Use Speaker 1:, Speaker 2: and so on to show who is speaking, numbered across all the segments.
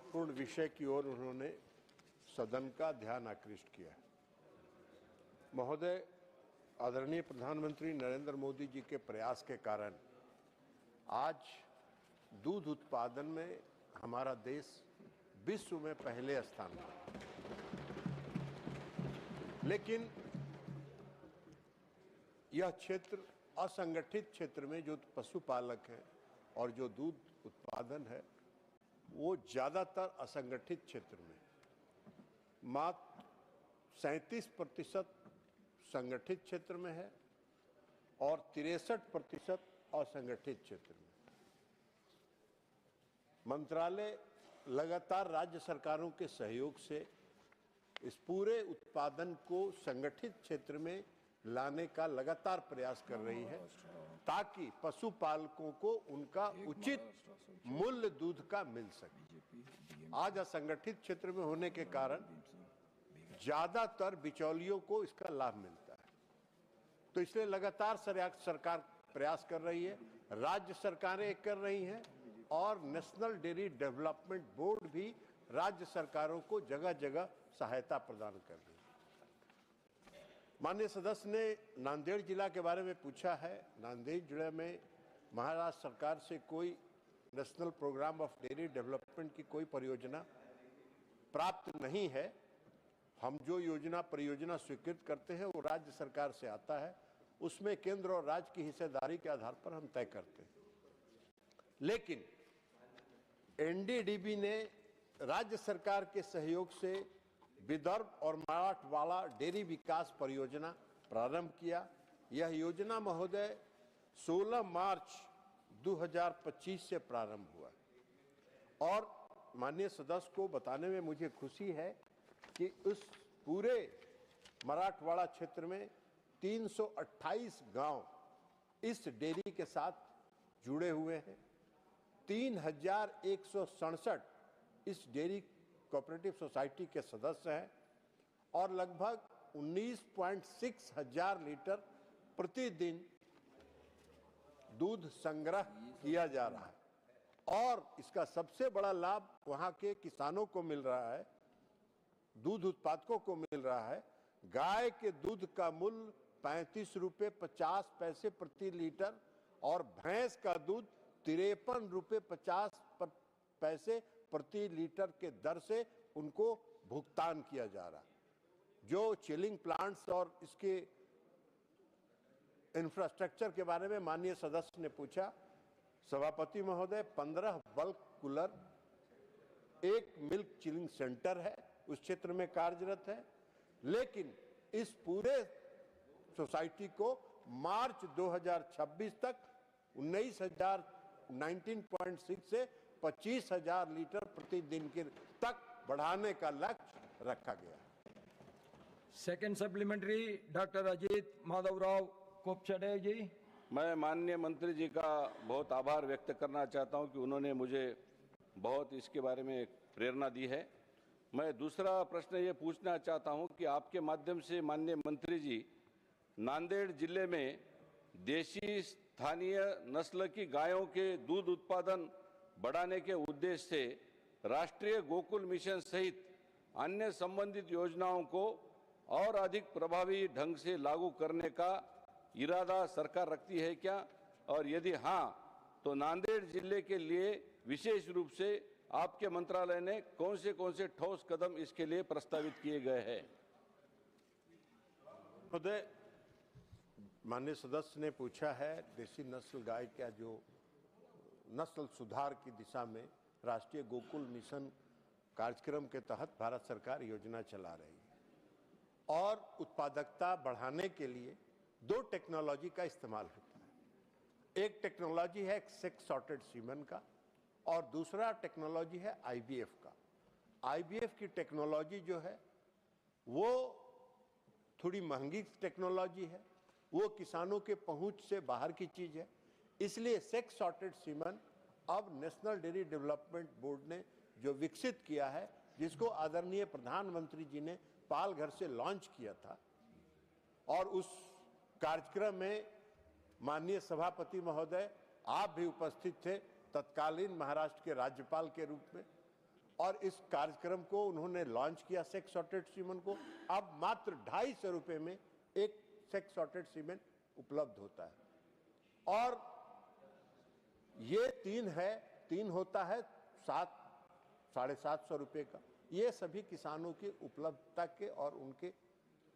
Speaker 1: महत्वपूर्ण विषय की ओर उन्होंने सदन का ध्यान आकृष्ट किया। महोदय, आदरणीय प्रधानमंत्री नरेंद्र मोदी जी के प्रयास के कारण आज दूध उत्पादन में हमारा देश विश्व में पहले स्थान पर, लेकिन यह क्षेत्र असंगठित क्षेत्र में जो पशुपालक हैं और जो दूध उत्पादन है वो ज़्यादातर असंगठित क्षेत्र में, मात्र 37% संगठित क्षेत्र में है और 63% असंगठित क्षेत्र में। मंत्रालय लगातार राज्य सरकारों के सहयोग से इस पूरे उत्पादन को संगठित क्षेत्र में लाने का लगातार प्रयास कर रही है ताकि पशुपालकों को उनका उचित मूल्य दूध का मिल सके। आज असंगठित क्षेत्र में होने के कारण ज्यादातर बिचौलियों को इसका लाभ मिलता है, तो इसलिए लगातार सरकार प्रयास कर रही है, राज्य सरकारें कर रही हैं और नेशनल डेयरी डेवलपमेंट बोर्ड भी राज्य सरकारों को जगह जगह सहायता प्रदान कर रही है। माननीय सदस्य ने नांदेड़ जिला के बारे में पूछा है। नांदेड़ जिले में महाराष्ट्र सरकार से कोई national programme of dairy development की कोई परियोजना प्राप्त नहीं है। हम जो परियोजना स्वीकृत करते हैं वो राज्य सरकार से आता है, उसमें केंद्र और राज्य की हिस्सेदारी के आधार पर हम तय करते हैं। लेकिन एनडीडीबी ने राज्य सरकार के सहयोग से विदर्भ और मराठवाड़ा डेयरी विकास परियोजना प्रारंभ किया। यह योजना महोदय 16 मार्च 2025 से प्रारंभ हुआ और माननीय सदस्य को बताने में मुझे खुशी है कि उस पूरे मराठवाड़ा क्षेत्र में 328 गांव इस डेयरी के साथ जुड़े हुए हैं। 3167 इस डेयरी कोऑपरेटिव सोसाइटी के सदस्य हैं और लगभग 19.6 हजार लीटर प्रतिदिन दूध संग्रह किया जा रहा है और इसका सबसे बड़ा लाभ वहां के किसानों को मिल रहा है, दूध उत्पादकों को मिल रहा है। गाय के दूध का मूल्य 35 रुपये 50 पैसे प्रति लीटर और भैंस का दूध 53 रुपये 50 पैसे प्रति लीटर के दर से उनको भुगतान किया जा रहा है। जो चिलिंग प्लांट्स और इसके इंफ्रास्ट्रक्चर के बारे में माननीय सदस्य ने पूछा, सभापति महोदय, 15 बल्क कूलर, एक मिल्क चिलिंग सेंटर है उस क्षेत्र में कार्यरत है। लेकिन इस पूरे सोसाइटी को मार्च 2026 तक 19.6 से 25,000 लीटर प्रतिदिन के तक बढ़ाने का लक्ष्य रखा गया।
Speaker 2: Second supplementary doctor Ajit Madhavrao Kopchade ji.
Speaker 3: मैं माननीय मंत्री जी का बहुत आभार व्यक्त करना चाहता हूं कि उन्होंने मुझे बहुत इसके बारे में प्रेरणा दी है। मैं दूसरा प्रश्न ये पूछना चाहता हूं कि आपके माध्यम से माननीय मंत्री जी, नांदेड़ जिले में देशी स्थानीय नस्ल की गायों के दूध उत्पादन बढ़ाने के उद्देश्य से राष्ट्रीय गोकुल मिशन सहित अन्य संबंधित योजनाओं को और अधिक प्रभावी ढंग से लागू करने का इरादा सरकार रखती है क्या, और यदि हाँ तो नांदेड़ जिले के लिए विशेष रूप से आपके मंत्रालय ने कौन से ठोस कदम इसके लिए प्रस्तावित किए गए हैं?
Speaker 1: महोदय, माननीय सदस्य ने पूछा है देसी नस्ल गाय का जो नस्ल सुधार की दिशा में राष्ट्रीय गोकुल मिशन कार्यक्रम के तहत भारत सरकार योजना चला रही है और उत्पादकता बढ़ाने के लिए 2 टेक्नोलॉजी का इस्तेमाल होता है। एक टेक्नोलॉजी है सेक्स सॉर्टेड सीमन का और दूसरा टेक्नोलॉजी है आईवीएफ का। आईवीएफ की टेक्नोलॉजी जो है वो थोड़ी महंगी टेक्नोलॉजी है, वो किसानों के पहुंच से बाहर की चीज है, इसलिए सेक्स सॉर्टेड सीमन अब नेशनल डेयरी डेवलपमेंट बोर्ड ने जो विकसित किया है, जिसको आदरणीय प्रधानमंत्री जी ने पालघर से लॉन्च किया था और उस कार्यक्रम में माननीय सभापति महोदय आप भी उपस्थित थे तत्कालीन महाराष्ट्र के राज्यपाल के रूप में, और इस कार्यक्रम को उन्होंने लॉन्च किया सेक्स सॉर्टेड सीमेंट को। अब मात्र 250 रुपए में एक सेक्स सॉर्टेड सीमेंट उपलब्ध होता है। और ये तीन होता है 700-750 रुपए का। ये सभी किसानों की उपलब्धता के और उनके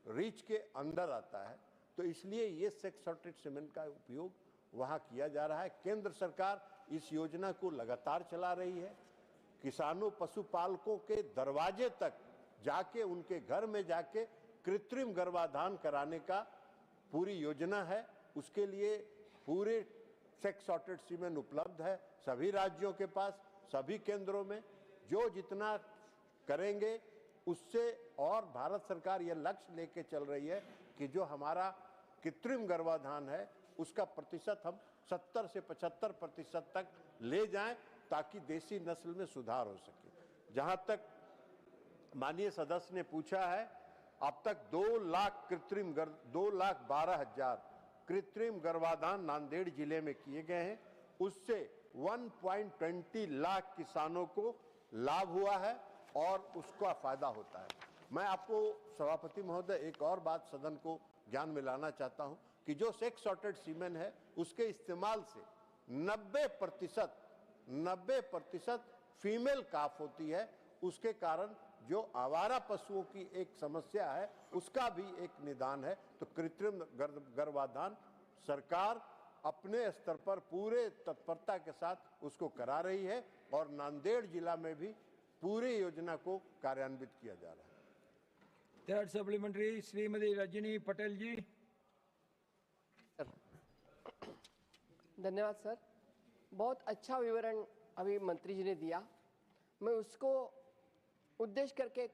Speaker 1: रीच के अंदर आता है, तो इसलिए ये सेक्स सॉर्टेड सीमेंट का उपयोग वहां किया जा रहा है। केंद्र सरकार इस योजना को लगातार चला रही है। किसानों पशुपालकों के दरवाजे तक जाके, उनके घर में जाके कृत्रिम गर्भाधान कराने का पूरी योजना है। उसके लिए पूरे सेक्स सॉर्टेड सीमेंट उपलब्ध है सभी राज्यों के पास, सभी केंद्रों में। जो जितना करेंगे उससे, और भारत सरकार यह लक्ष्य लेके चल रही है कि जो हमारा कृत्रिम गर्भाधान है उसका प्रतिशत हम 70 से 75% तक ले जाएं, ताकि देसी नस्ल में सुधार हो सके। जहां तक माननीय सदस्य ने पूछा है, अब तक 2,12,000 कृत्रिम गर्भाधान नांदेड़ जिले में किए गए हैं। उससे 1.20 लाख किसानों को लाभ हुआ है और उसका फायदा होता है। मैं आपको सभापति महोदय एक और बात सदन को ज्ञान में लाना चाहता हूं कि जो सेक्स सॉर्टेड सीमेंट है उसके इस्तेमाल से 90% फीमेल काफ होती है। उसके कारण जो आवारा पशुओं की एक समस्या है उसका भी एक निदान है। तो कृत्रिम गर्भाधान सरकार अपने स्तर पर पूरे तत्परता के साथ उसको करा रही है और नांदेड़ जिला में भी पूरी योजना को कार्यान्वित किया जा रहा है।
Speaker 2: थर्ड सप्लीमेंट्री श्रीमती रजनी पटेल जी।
Speaker 4: धन्यवाद सर, बहुत अच्छा विवरण अभी मंत्री जी ने दिया। मैं उसको उद्देश्य करके एक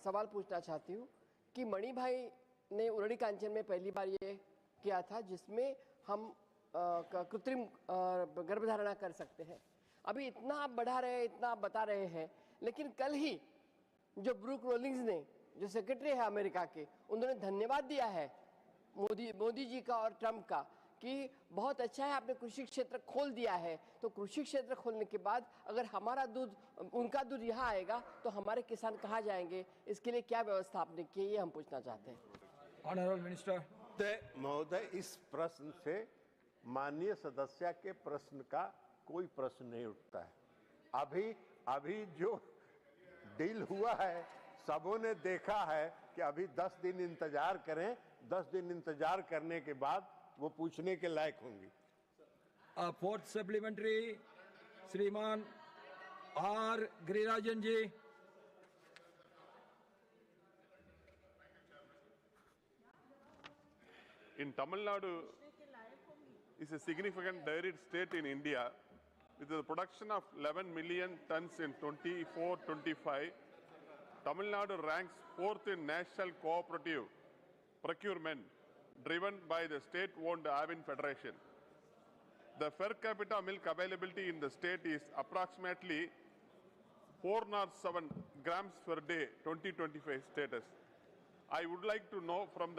Speaker 4: सवाल पूछना चाहती हूँ कि मणि भाई ने उरड़ी कांचन में पहली बार ये किया था जिसमें हम कृत्रिम गर्भधारणा कर सकते हैं। अभी इतना आप बढ़ा रहे हैं, इतना आप बता रहे हैं, लेकिन कल ही जो ब्रूक रोलिंग्स ने, जो सेक्रेटरी है अमेरिका के, उन्होंने धन्यवाद दिया है मोदी जी का और ट्रम्प का कि बहुत अच्छा है आपने कृषि क्षेत्र खोल दिया है। तो कृषि क्षेत्र खोलने के बाद अगर हमारा दूध, उनका दूध यहाँ आएगा तो हमारे किसान कहाँ जाएंगे? इसके लिए क्या व्यवस्था आपने की, ये हम पूछना चाहते हैं।
Speaker 2: Honourable minister.
Speaker 1: महोदय, इस प्रश्न से माननीय सदस्य के प्रश्न का कोई प्रश्न नहीं उठता है। अभी जो डील हुआ है सबों ने देखा है कि अभी 10 दिन इंतजार करें। 10 दिन इंतजार करने के बाद वो पूछने के लायक होंगी।
Speaker 2: फोर्थ सप्लीमेंट्री श्रीमान R Girirajan ji.
Speaker 5: In Tamil Nadu is a significant dairy state in India with the production of 11 million tons in 24-25. Tamil Nadu ranks 4th in national cooperative procurement driven by the state-owned Avin Federation. The per capita milk availability in the state is approximately 407 grams per day 2025 status. I would like to know from the